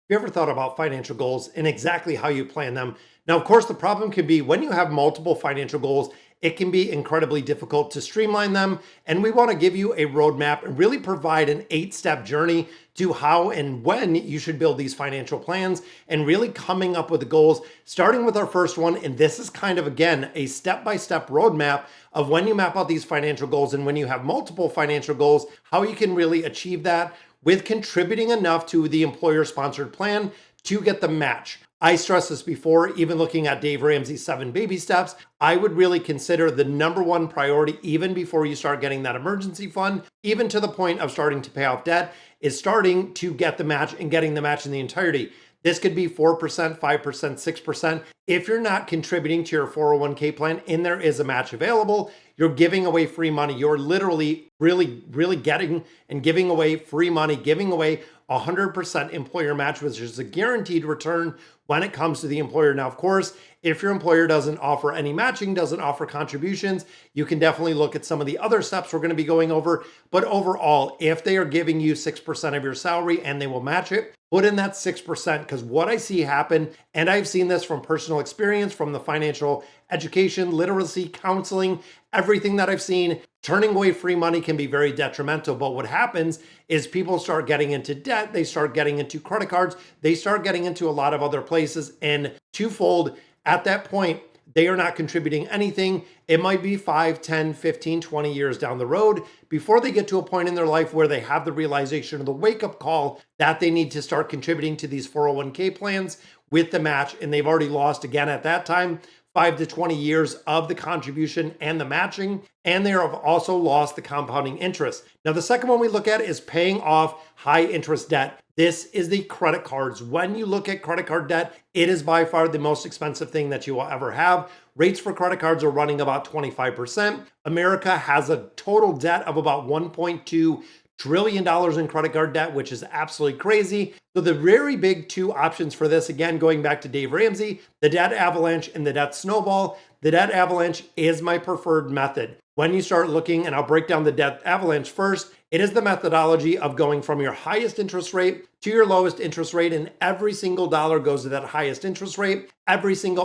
you ever thought about financial goals and exactly how you plan them? Now, of course, the problem can be when you have multiple financial goals, it can be incredibly difficult to streamline them. And we want to give you a roadmap and really provide an 8-step journey to how and when you should build these financial plans and really coming up with the goals, starting with our first one. And this is kind of, again, a step-by-step roadmap of when you map out these financial goals and when you have multiple financial goals, how you can really achieve that with contributing enough to the employer-sponsored plan to get the match. I stressed this before, even looking at Dave Ramsey's 7 baby steps, I would really consider the number one priority, even before you start getting that emergency fund, even to the point of starting to pay off debt, is starting to get the match and getting the match in the entirety. This could be 4%, 5%, 6%. If you're not contributing to your 401k plan and there is a match available, you're giving away free money. You're literally really getting and giving away free money, giving away 100% employer match, which is a guaranteed return when it comes to the employer. Now, of course, if your employer doesn't offer any matching, doesn't offer contributions, you can definitely look at some of the other steps we're going to be going over. But overall, if they are giving you 6% of your salary and they will match it, put in that 6%, because what I see happen, and I've seen this from personal experience, from the financial education, literacy, counseling, everything that I've seen, turning away free money can be very detrimental. But what happens is people start getting into debt, they start getting into credit cards, they start getting into a lot of other places, and twofold, at that point, they are not contributing anything. It might be 5, 10, 15, 20 years down the road before they get to a point in their life where they have the realization of the wake-up call that they need to start contributing to these 401k plans with the match. And they've already lost, again, at that time, 5 to 20 years of the contribution and the matching, and they have also lost the compounding interest. Now, the second one we look at is paying off high interest debt. This is the credit cards. When you look at credit card debt, it is by far the most expensive thing that you will ever have. Rates for credit cards are running about 25%. America has a total debt of about $1.2 trillion in credit card debt, which is absolutely crazy. So the very big two options for this, again, going back to Dave Ramsey, the debt avalanche and the debt snowball. The debt avalanche is my preferred method. When you start looking, and I'll break down the debt avalanche first, it is the methodology of going from your highest interest rate to your lowest interest rate, and every single dollar goes to that highest interest rate. Everything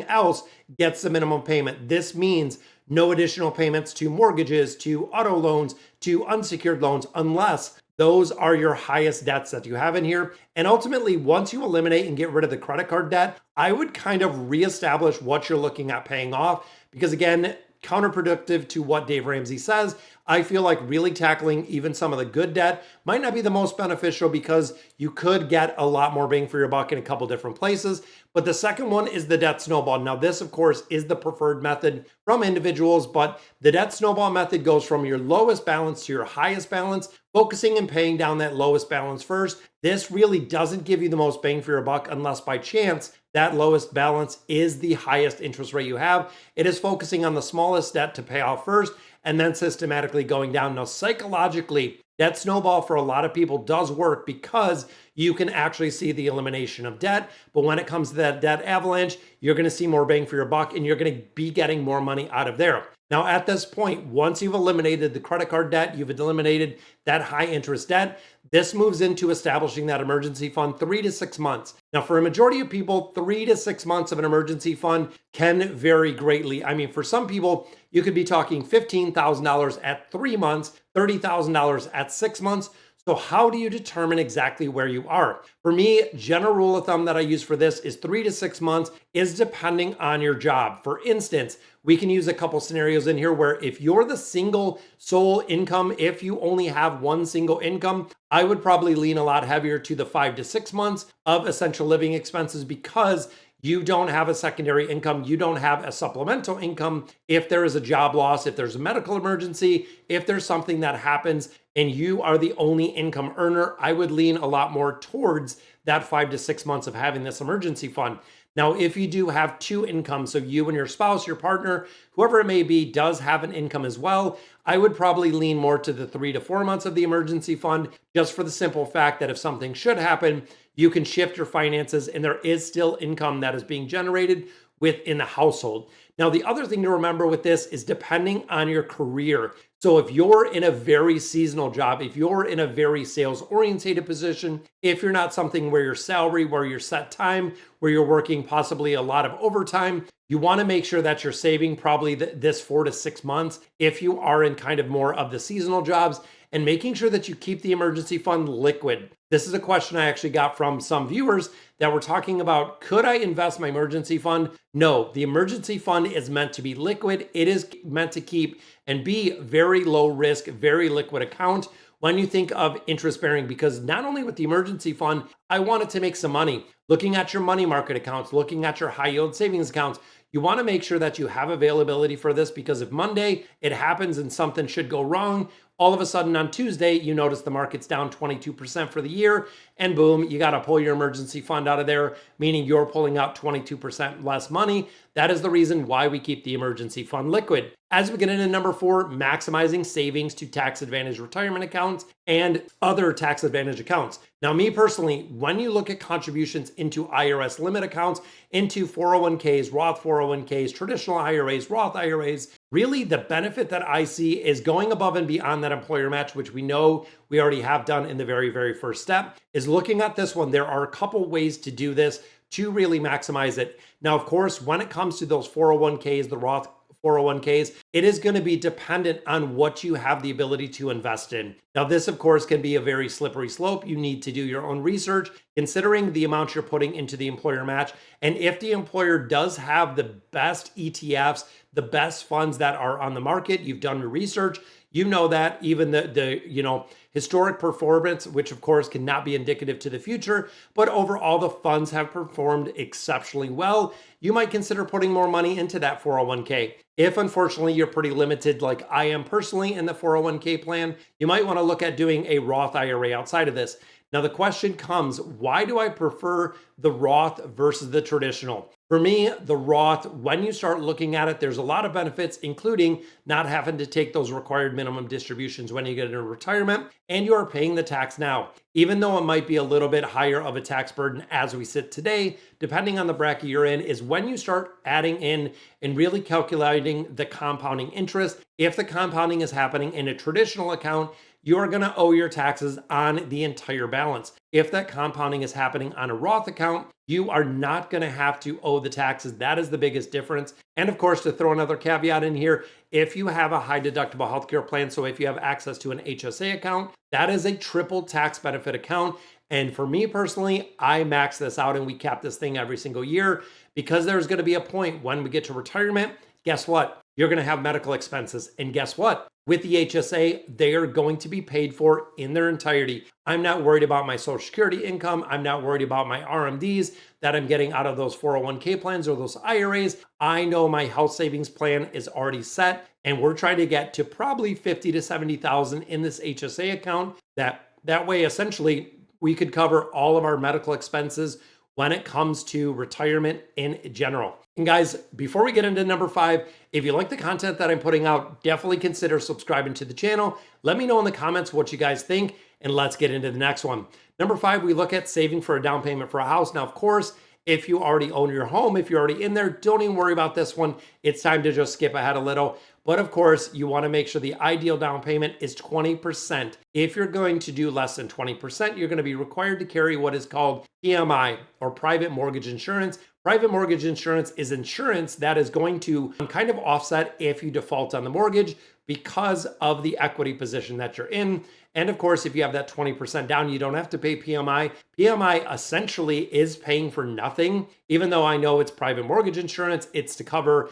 else gets the minimum payment. This means no additional payments to mortgages, to auto loans, to unsecured loans, unless those are your highest debts that you have in here. And ultimately, once you eliminate and get rid of the credit card debt, I would kind of reestablish what you're looking at paying off. Because again, counterproductive to what Dave Ramsey says, I feel like really tackling even some of the good debt might not be the most beneficial, because you could get a lot more bang for your buck in a couple different places. But the second one is the debt snowball. Now, this, of course, is the preferred method from individuals, but the debt snowball method goes from your lowest balance to your highest balance, focusing and paying down that lowest balance first. This really doesn't give you the most bang for your buck unless by chance that lowest balance is the highest interest rate you have. It is focusing on the smallest debt to pay off first and then systematically going down. Now, psychologically, that snowball for a lot of people does work because you can actually see the elimination of debt. But when it comes to that debt avalanche, you're going to see more bang for your buck and you're going to be getting more money out of there. Now, at this point, once you've eliminated the credit card debt, you've eliminated that high interest debt, this moves into establishing that emergency fund 3 to 6 months. Now, for a majority of people, 3 to 6 months of an emergency fund can vary greatly. I mean, for some people, you could be talking $15,000 at 3 months, $30,000 at 6 months. So how do you determine exactly where you are? For me, general rule of thumb that I use for this is 3 to 6 months is depending on your job. For instance, we can use a couple scenarios in here where if you're the single sole income, if you only have one single income, I would probably lean a lot heavier to the 5 to 6 months of essential living expenses, because you don't have a secondary income. You don't have a supplemental income. If there is a job loss, if there's a medical emergency, if there's something that happens and you are the only income earner, I would lean a lot more towards that 5 to 6 months of having this emergency fund. Now, if you do have two incomes, so you and your spouse, your partner, whoever it may be, does have an income as well, I would probably lean more to the 3 to 4 months of the emergency fund, just for the simple fact that if something should happen, you can shift your finances and there is still income that is being generated within the household. Now, the other thing to remember with this is depending on your career. So if you're in a very seasonal job, if you're in a very sales orientated position, if you're not something where your salary, where you're set time, where you're working possibly a lot of overtime, you want to make sure that you're saving probably this 4 to 6 months if you are in kind of more of the seasonal jobs, and making sure that you keep the emergency fund liquid. This is a question I actually got from some viewers that were talking about, could I invest my emergency fund? No, the emergency fund is meant to be liquid. It is meant to keep and be very low risk, very liquid account when you think of interest bearing, because not only with the emergency fund, I wanted to make some money. Looking at your money market accounts, looking at your high yield savings accounts, you want to make sure that you have availability for this, because if Monday it happens and something should go wrong, all of a sudden on Tuesday, you notice the market's down 22% for the year, and boom, you got to pull your emergency fund out of there, meaning you're pulling out 22% less money. That is the reason why we keep the emergency fund liquid. As we get into number 4, maximizing savings to tax advantage retirement accounts and other tax advantage accounts. Now, me personally, when you look at contributions into IRS limit accounts, into 401ks, Roth 401ks, traditional IRAs, Roth IRAs, really the benefit that I see is going above and beyond that employer match, which we know we already have done in the very, very first step, is looking at this one. There are a couple ways to do this to really maximize it. Now, of course, when it comes to those 401ks, the Roth 401ks, it is going to be dependent on what you have the ability to invest in. Now, this, of course, can be a very slippery slope. You need to do your own research, considering the amount you're putting into the employer match. And if the employer does have the best ETFs, the best funds that are on the market, you've done your research, you know that even the historic performance, which of course cannot be indicative to the future, but overall the funds have performed exceptionally well, you might consider putting more money into that 401k. If unfortunately you're pretty limited, like I am personally in the 401k plan, you might want to look at doing a Roth IRA outside of this. Now the question comes, why do I prefer the Roth versus the traditional? For me, the Roth, when you start looking at it, there's a lot of benefits, including not having to take those required minimum distributions when you get into retirement, and you are paying the tax now. Even though it might be a little bit higher of a tax burden as we sit today, depending on the bracket you're in, is when you start adding in and really calculating the compounding interest. If the compounding is happening in a traditional account, you are going to owe your taxes on the entire balance. If that compounding is happening on a Roth account, you are not going to have to owe the taxes. That is the biggest difference. And of course, to throw another caveat in here, if you have a high deductible healthcare plan, so if you have access to an HSA account, that is a triple tax benefit account. And for me personally, I max this out and we cap this thing every single year, because there's going to be a point when we get to retirement. Guess what? You're going to have medical expenses. And guess what? With the HSA, they are going to be paid for in their entirety. I'm not worried about my Social Security income. I'm not worried about my RMDs that I'm getting out of those 401k plans or those IRAs. I know my health savings plan is already set, and we're trying to get to probably 50 to 70,000 in this HSA account. That way, essentially, we could cover all of our medical expenses when it comes to retirement in general. And guys, before we get into number 5, if you like the content that I'm putting out, definitely consider subscribing to the channel. Let me know in the comments what you guys think, and let's get into the next one. Number 5, we look at saving for a down payment for a house. Now, of course, if you already own your home, if you're already in there, don't even worry about this one. It's time to just skip ahead a little. But of course, you want to make sure the ideal down payment is 20%. If you're going to do less than 20%, you're going to be required to carry what is called PMI, or private mortgage insurance. Private mortgage insurance is insurance that is going to kind of offset if you default on the mortgage because of the equity position that you're in. And of course, if you have that 20% down, you don't have to pay PMI. PMI essentially is paying for nothing, even though I know it's private mortgage insurance. It's to cover,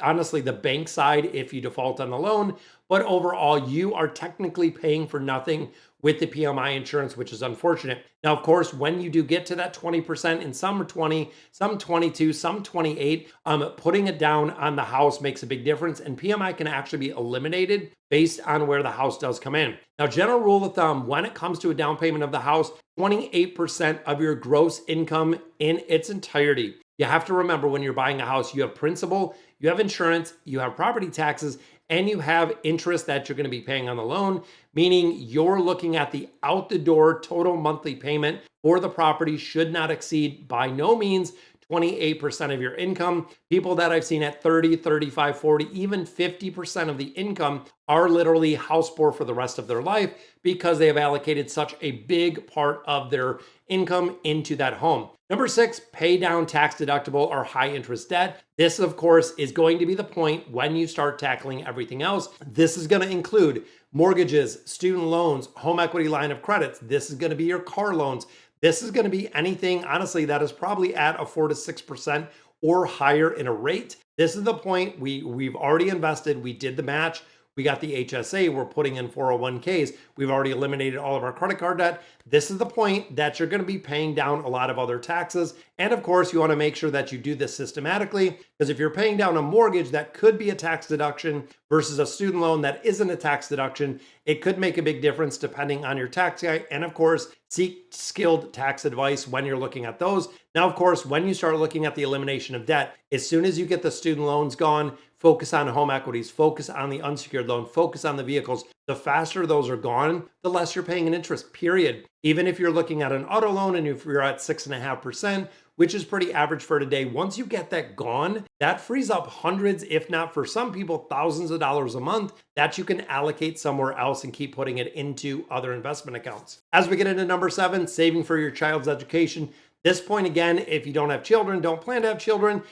honestly, the bank side if you default on the loan. But overall, you are technically paying for nothing with the PMI insurance, which is unfortunate. Now, of course, when you do get to that 20%, and some are 20, some 22, some 28, putting it down on the house makes a big difference, and PMI can actually be eliminated based on where the house does come in. Now, general rule of thumb, when it comes to a down payment of the house, 28% of your gross income in its entirety. You have to remember, when you're buying a house, you have principal, you have insurance, you have property taxes, and you have interest that you're going to be paying on the loan, meaning you're looking at the out the door total monthly payment for the property should not exceed, by no means, 28% of your income. People that I've seen at 30, 35, 40, even 50% of the income are literally house poor for the rest of their life because they have allocated such a big part of their income into that home. Number 6, pay down tax deductible or high interest debt. This, of course, is going to be the point when you start tackling everything else. This is going to include mortgages, student loans, home equity line of credits. This is going to be your car loans. This is going to be anything, honestly, that is probably at a 4 to 6% or higher in a rate. This is the point we've already invested. We did the match. We got the HSA. We're putting in 401ks. We've already eliminated all of our credit card debt. This is the point that you're going to be paying down a lot of other taxes. And of course, you want to make sure that you do this systematically, because if you're paying down a mortgage that could be a tax deduction versus a student loan that isn't a tax deduction, it could make a big difference depending on your tax guy. And of course, seek skilled tax advice when you're looking at those. Now, of course, when you start looking at the elimination of debt, as soon as you get the student loans gone, focus on home equities, focus on the unsecured loan, focus on the vehicles. The faster those are gone, the less you're paying in interest, period. Even if you're looking at an auto loan and if you're at 6.5%, which is pretty average for today, once you get that gone, that frees up hundreds, if not for some people, thousands of dollars a month that you can allocate somewhere else and keep putting it into other investment accounts. As we get into number 7, saving for your child's education. This point, again, if you don't have children, don't plan to have children,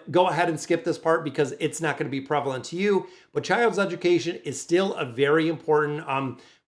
go ahead and skip this part because it's not going to be prevalent to you. But child's education is still a very important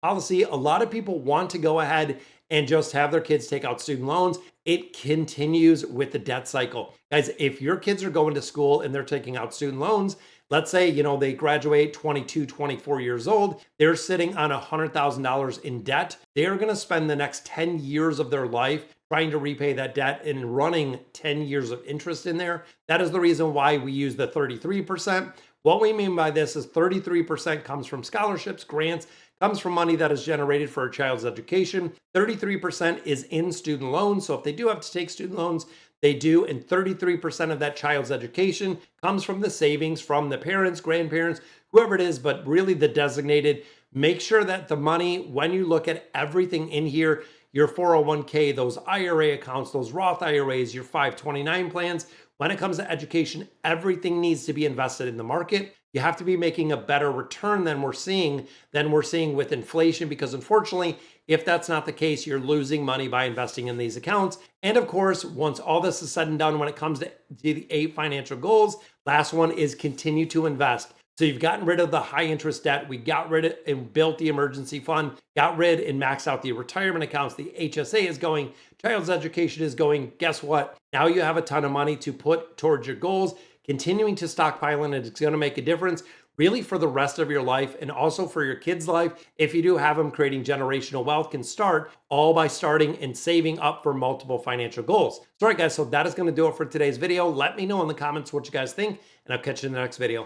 policy. A lot of people want to go ahead and just have their kids take out student loans. It continues with the debt cycle. Guys, if your kids are going to school and they're taking out student loans, let's say, they graduate 22, 24 years old, they're sitting on $100,000 in debt. They're going to spend the next 10 years of their life trying to repay that debt and running 10 years of interest in there. That is the reason why we use the 33%. What we mean by this is 33% comes from scholarships, grants, comes from money that is generated for a child's education. 33% is in student loans. So if they do have to take student loans, they do. And 33% of that child's education comes from the savings from the parents, grandparents, whoever it is, but really the designated. Make sure that the money, when you look at everything in here, your 401k, those IRA accounts, those Roth IRAs, your 529 plans, when it comes to education, everything needs to be invested in the market. You have to be making a better return than we're seeing with inflation, because unfortunately, if that's not the case, you're losing money by investing in these accounts. And of course, once all this is said and done, when it comes to the 8 financial goals, last one is continue to invest. So you've gotten rid of the high interest debt. We got rid of and built the emergency fund, got rid and maxed out the retirement accounts. The HSA is going, child's education is going. Guess what? Now you have a ton of money to put towards your goals. Continuing to stockpile, and it's going to make a difference really for the rest of your life and also for your kids' life. If you do have them, creating generational wealth can start all by starting and saving up for multiple financial goals. So, all right, guys, so that is going to do it for today's video. Let me know in the comments what you guys think, and I'll catch you in the next video.